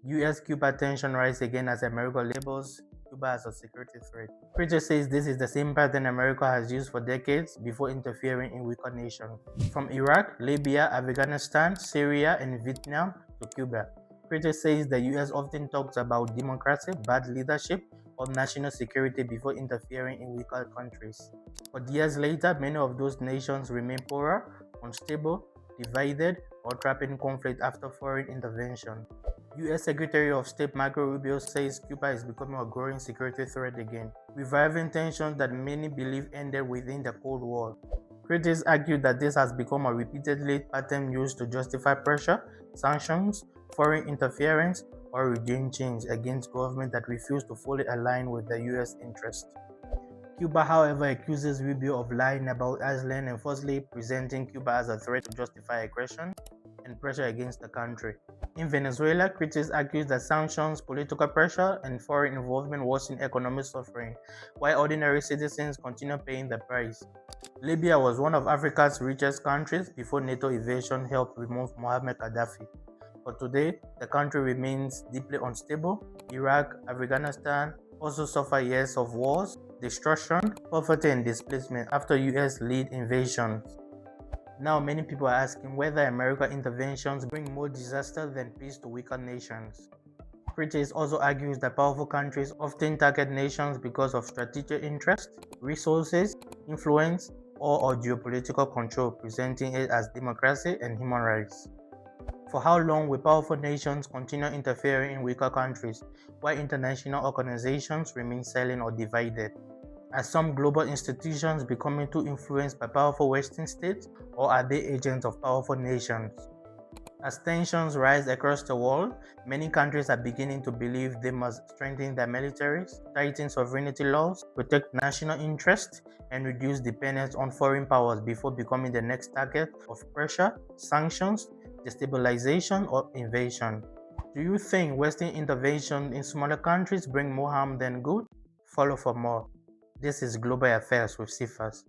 US-Cuba tension rise again as America labels Cuba as a security threat. Critics says this is the same pattern America has used for decades before interfering in weaker nations. From Iraq, Libya, Afghanistan, Syria, and Vietnam to Cuba. Critics says the US often talks about democracy, bad leadership, or national security before interfering in weaker countries. But years later, many of those nations remain poorer, unstable, divided, or trapped in conflict after foreign intervention. US Secretary of State Marco Rubio says Cuba is becoming a growing security threat again, reviving tensions that many believe ended within the Cold War. Critics argue that this has become a repeatedly pattern used to justify pressure, sanctions, foreign interference, or regime change against governments that refuse to fully align with the US interests. Cuba, however, accuses Rubio of lying about Iceland and falsely presenting Cuba as a threat to justify aggression and pressure against the country. In Venezuela, critics accuse that sanctions, political pressure, and foreign involvement worsen economic suffering, while ordinary citizens continue paying the price. Libya was one of Africa's richest countries before NATO invasion helped remove Muammar Gaddafi. But today, the country remains deeply unstable. Iraq, Afghanistan also suffer years of wars, destruction, poverty, and displacement after US-led invasions. Now, many people are asking whether American interventions bring more disaster than peace to weaker nations. Critics also argues that powerful countries often target nations because of strategic interest, resources, influence, or geopolitical control, presenting it as democracy and human rights. For how long will powerful nations continue interfering in weaker countries, while international organizations remain silent or divided? Are some global institutions becoming too influenced by powerful Western states, or are they agents of powerful nations? As tensions rise across the world, many countries are beginning to believe they must strengthen their militaries, tighten sovereignty laws, protect national interests, and reduce dependence on foreign powers before becoming the next target of pressure, sanctions, destabilization, or invasion. Do you think Western intervention in smaller countries bring more harm than good? Follow for more. This is Global Affairs with Cephas.